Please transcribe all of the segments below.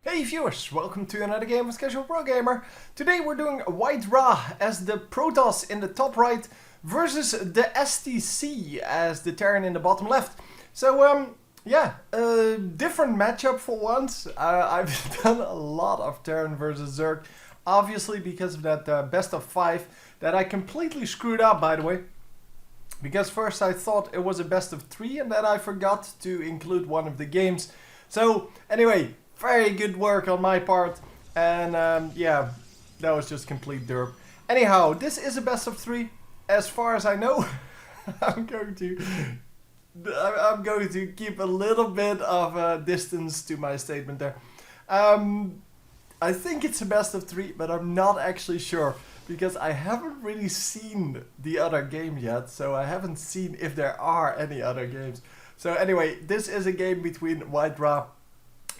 Hey viewers, welcome to another game of Casual Pro Gamer. Today we're doing WhiteRa as the Protoss in the top right versus the STC as the Terran in the bottom left. So different matchup for once. I've done a lot of Terran versus Zerg, obviously because of that best of 5 that I completely screwed up, by the way. Because first I thought it was a best of 3 and then I forgot to include one of the games. So anyway, very good work on my part, and yeah, that was just complete derp. Anyhow, this is a best of 3, as far as I know. I'm going to keep a little bit of distance to my statement there. I think it's a best of 3, but I'm not actually sure because I haven't really seen the other game yet, so I haven't seen if there are any other games. So anyway, this is a game between WhiteRa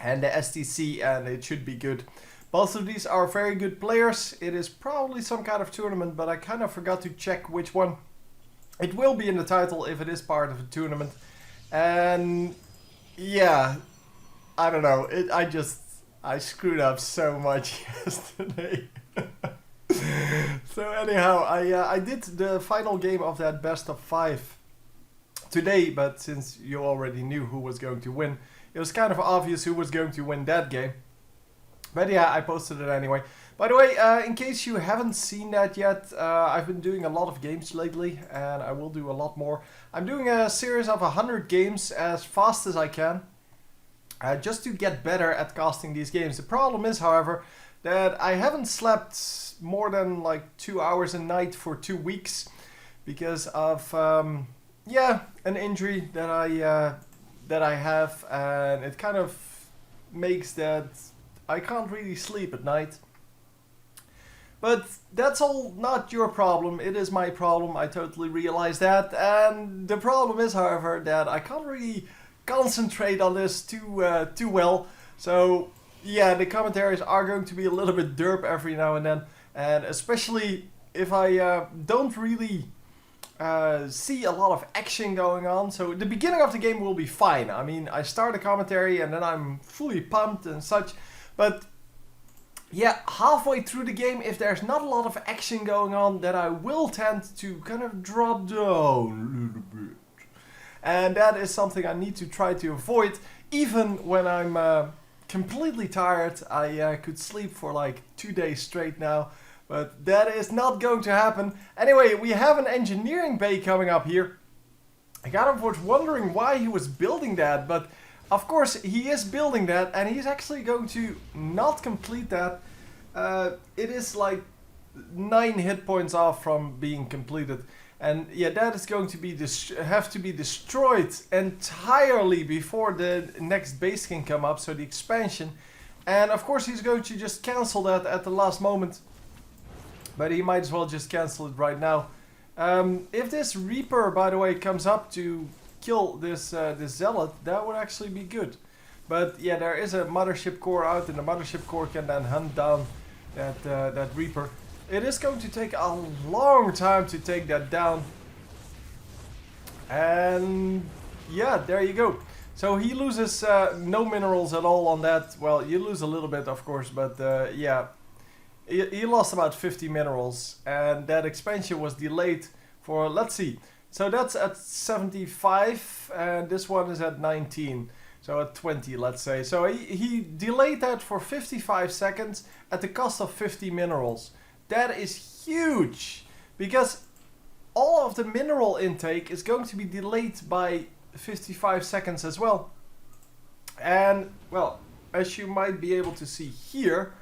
and the STC, and it should be good. Both of these are very good players. It is probably some kind of tournament, but I kind of forgot to check which one. It will be in the title if it is part of a tournament. And yeah, I don't know. I screwed up so much yesterday. So anyhow, I did the final game of that best of 5 today, but since you already knew who was going to win, it was kind of obvious who was going to win that game. But yeah, I posted it anyway. By the way, in case you haven't seen that yet, I've been doing a lot of games lately, and I will do a lot more. I'm doing a series of 100 games as fast as I can, just to get better at casting these games. The problem is, however, that I haven't slept more than like 2 hours a night for 2 weeks because of an injury that I have, and it kind of makes that I can't really sleep at night. But that's all not your problem, it is my problem, I totally realize that. And the problem is, however, that I can't really concentrate on this too well. So yeah, the commentaries are going to be a little bit derp every now and then. And especially if I don't really see a lot of action going on. So the beginning of the game will be fine. I mean, I start a commentary and then I'm fully pumped and such. But yeah, halfway through the game, if there's not a lot of action going on, then I will tend to kind of drop down a little bit. And that is something I need to try to avoid. Even when I'm completely tired, I could sleep for like 2 days straight now. But that is not going to happen. Anyway, we have an engineering bay coming up here. I kind of was wondering why he was building that, but of course he is building that, and he's actually going to not complete that. It is like 9 hit points off from being completed. And yeah, that is going to be have to be destroyed entirely before the next base can come up, so the expansion. And of course he's going to just cancel that at the last moment. But he might as well just cancel it right now. If this Reaper, by the way, comes up to kill this Zealot, that would actually be good. But yeah, there is a Mothership Core out, and the Mothership Core can then hunt down that Reaper. It is going to take a long time to take that down. And yeah, there you go. So he loses no minerals at all on that. Well, you lose a little bit, of course, but yeah. He lost about 50 minerals, and that expansion was delayed for, let's see, so that's at 75, and this one is at 19, so at 20, let's say. So he delayed that for 55 seconds at the cost of 50 minerals. That is huge, because all of the mineral intake is going to be delayed by 55 seconds as well. And, well, as you might be able to see here,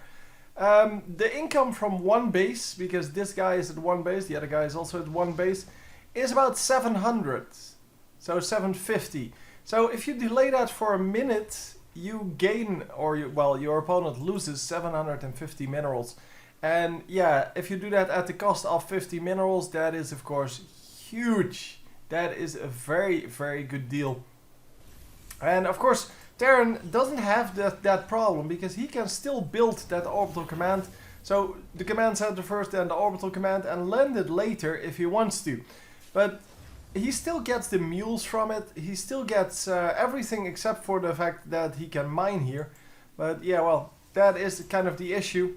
the income from one base, because this guy is at one base, the other guy is also at one base, is about 700, so 750. So if you delay that for a minute, you gain, or your opponent loses 750 minerals. And yeah, if you do that at the cost of 50 minerals, that is of course huge. That is a very, very good deal. And of course, Terran doesn't have that problem because he can still build that orbital command. So the command center first, then the orbital command, and land it later if he wants to. But he still gets the mules from it. He still gets everything except for the fact that he can mine here. But yeah, well, that is kind of the issue.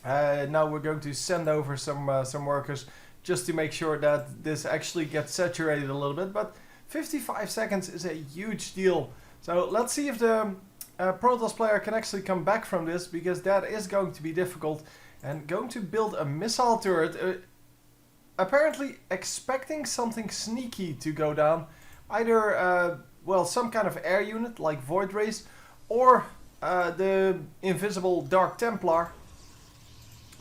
Now we're going to send over some workers just to make sure that this actually gets saturated a little bit. But 55 seconds is a huge deal. So let's see if the Protoss player can actually come back from this, because that is going to be difficult. And going to build a missile turret, apparently expecting something sneaky to go down. Either, well, some kind of air unit like WhiteRa, or the invisible Dark Templar.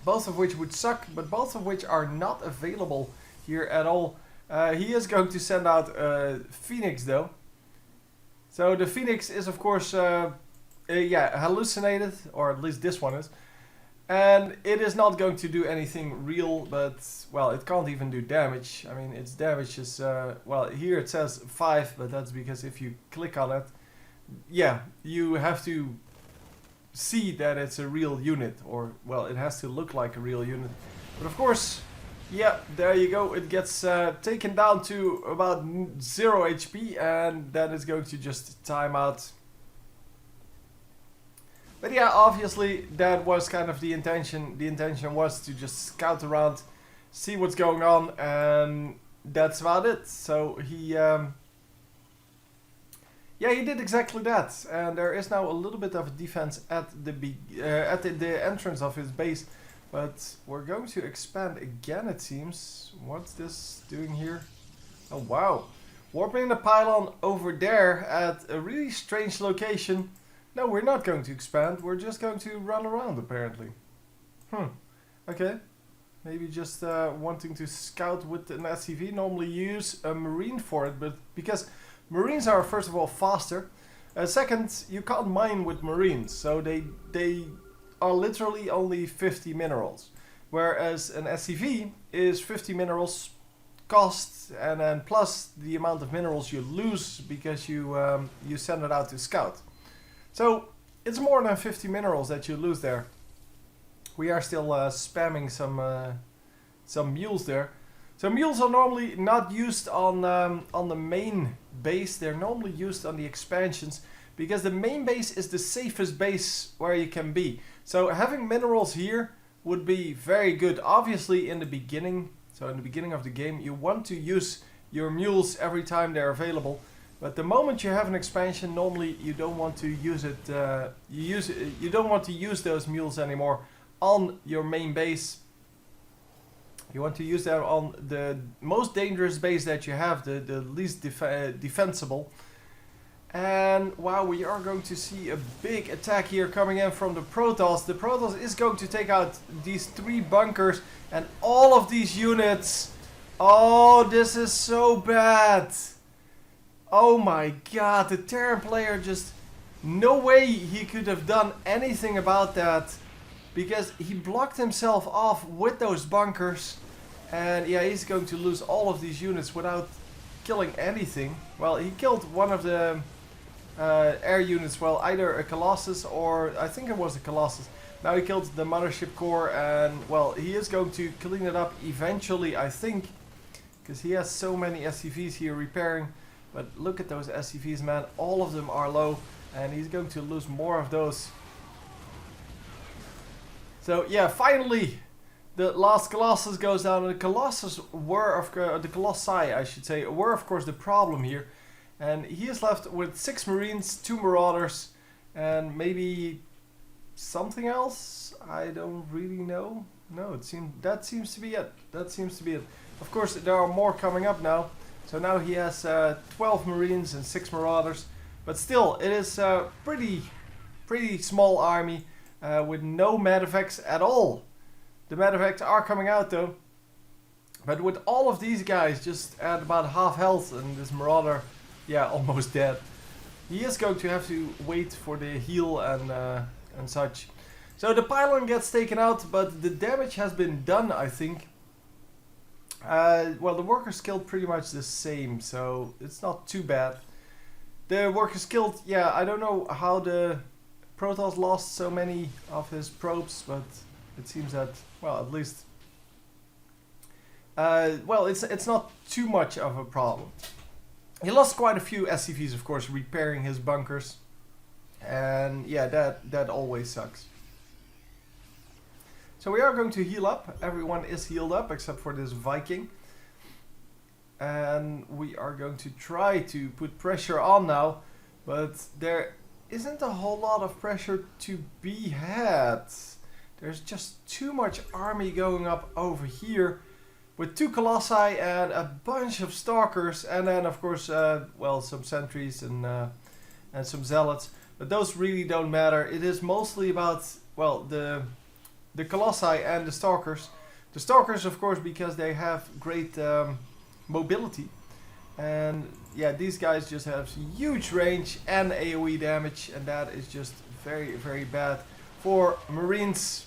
Both of which would suck, but both of which are not available here at all. He is going to send out Phoenix though. So the Phoenix is of course yeah, hallucinated, or at least this one is. And it is not going to do anything real, but well, it can't even do damage. I mean, its damage is, well, here it says 5, but that's because if you click on it, yeah, you have to see that it's a real unit, or well, it has to look like a real unit. But of course, yeah, there you go, it gets taken down to about 0 HP, and that is going to just time out. But yeah, obviously that was kind of the intention. The intention was to just scout around, see what's going on, and that's about it. So he yeah, he did exactly that, and there is now a little bit of defense at the entrance of his base, but we're going to expand again, it seems. What's this doing here? Oh wow, warping the pylon over there at a really strange location. No, we're not going to expand, we're just going to run around apparently. Okay. Maybe just wanting to scout with an SCV. Normally use a marine for it, but because marines are first of all faster. Second, you can't mine with marines, so they are literally only 50 minerals. Whereas an SCV is 50 minerals cost, and then plus the amount of minerals you lose because you send it out to scout. So it's more than 50 minerals that you lose there. We are still spamming some mules there. So mules are normally not used on the main base. They're normally used on the expansions, because the main base is the safest base where you can be. So having minerals here would be very good. Obviously in the beginning, so in the beginning of the game, you want to use your mules every time they're available. But the moment you have an expansion, normally you don't want to use it. You don't want to use those mules anymore on your main base. You want to use them on the most dangerous base that you have, the least defensible. And wow, we are going to see a big attack here coming in from the Protoss. The Protoss is going to take out these 3 bunkers and all of these units. Oh, this is so bad. Oh my god, the Terran player just... No way he could have done anything about that, because he blocked himself off with those bunkers. And yeah, he's going to lose all of these units without killing anything. Well, he killed one of the air units, well, either a Colossus or... I think it was a Colossus. Now he killed the mothership core, and well, he is going to clean it up eventually, I think. Because he has so many SCVs here repairing. But look at those SCVs, man. All of them are low, and he's going to lose more of those. So yeah, finally the last Colossus goes down, and the Colossus were, the Colossi I should say, were of course the problem here. And he is left with 6 Marines, 2 Marauders, and maybe something else? I don't really know. No, that seems to be it. That seems to be it. Of course, there are more coming up now. So now he has 12 Marines and 6 Marauders. But still, it is a pretty small army with no medevacts at all. The medevacts are coming out though. But with all of these guys just at about half health, and this Marauder, yeah, almost dead, he is going to have to wait for the heal and such. So the pylon gets taken out, but the damage has been done, I think. Well, the workers killed pretty much the same, so it's not too bad. The workers killed, yeah, I don't know how the Protoss lost so many of his probes, but it seems that, well, at least, well, it's not too much of a problem. He lost quite a few SCVs, of course, repairing his bunkers. And yeah, that always sucks. So we are going to heal up. Everyone is healed up except for this Viking. And we are going to try to put pressure on now. But there isn't a whole lot of pressure to be had. There's just too much army going up over here. With 2 Colossi and a bunch of Stalkers. And then of course, well, some sentries and some Zealots. But those really don't matter. It is mostly about, well, the Colossi and the Stalkers. The Stalkers, of course, because they have great mobility. And yeah, these guys just have huge range and AoE damage. And that is just very, very bad for Marines.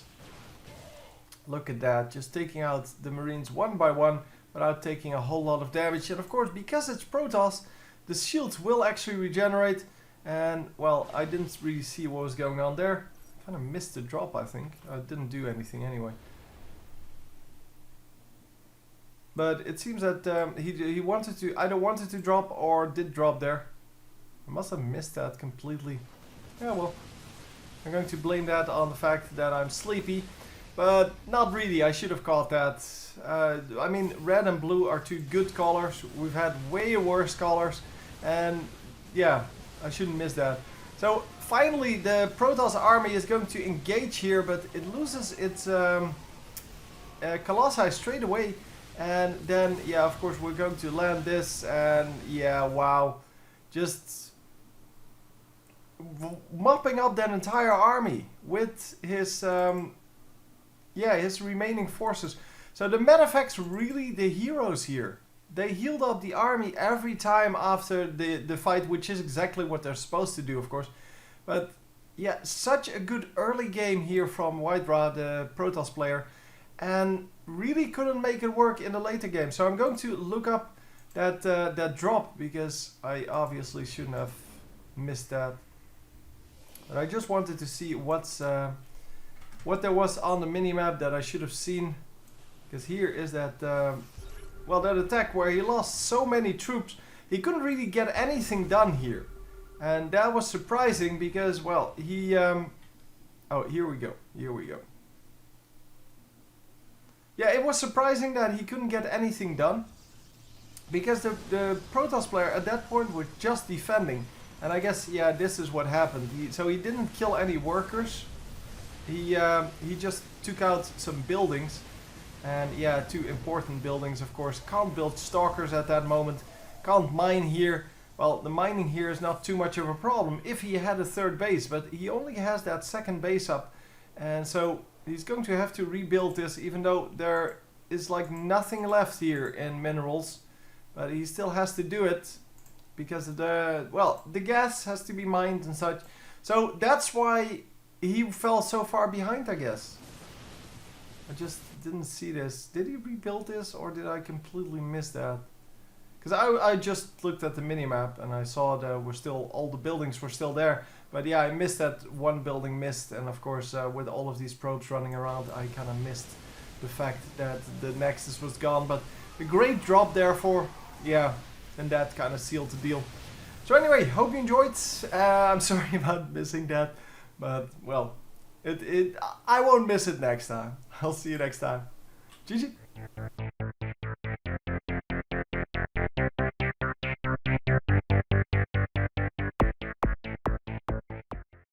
Look at that, just taking out the Marines one by one without taking a whole lot of damage. And of course, because it's Protoss, the shields will actually regenerate. And well, I didn't really see what was going on there. Kind of missed the drop, I think. I didn't do anything anyway. But it seems that he wanted to, either wanted to drop or did drop there. I must have missed that completely. Yeah, well, I'm going to blame that on the fact that I'm sleepy. But not really, I should have caught that. I mean, red and blue are 2 good colors. We've had way worse colors. And yeah, I shouldn't miss that. So finally the Protoss army is going to engage here, but it loses its Colossi straight away. And then, yeah, of course we're going to land this. And yeah, wow. Just mopping up that entire army with his... yeah, his remaining forces. So the Medevac's really the heroes here. They healed up the army every time after the fight, which is exactly what they're supposed to do, of course. But yeah, such a good early game here from WhiteRa, the Protoss player. And really couldn't make it work in the later game. So I'm going to look up that drop, because I obviously shouldn't have missed that. But I just wanted to see what there was on the minimap that I should have seen. Because here is that, well, that attack where he lost so many troops. He couldn't really get anything done here. And that was surprising because, well, he... oh, here we go. Here we go. Yeah, it was surprising that he couldn't get anything done. Because the Protoss player at that point was just defending. And I guess, yeah, this is what happened. So he didn't kill any workers. He just took out some buildings, and yeah, 2 important buildings, of course. Can't build Stalkers at that moment, can't mine here. Well, the mining here is not too much of a problem if he had a 3rd base, but he only has that 2nd base up. And so he's going to have to rebuild this, even though there is like nothing left here in minerals. But he still has to do it, because of the gas has to be mined and such. So that's why he fell so far behind, I guess. I just didn't see this. Did he rebuild this, or did I completely miss that? Because I just looked at the minimap and I saw that all the buildings were still there. But yeah, I missed that one building missed. And of course, with all of these probes running around, I kind of missed the fact that the Nexus was gone. But a great drop therefore, yeah, and that kind of sealed the deal. So anyway, hope you enjoyed. I'm sorry about missing that. But, well, I won't miss it next time. I'll see you next time. GG.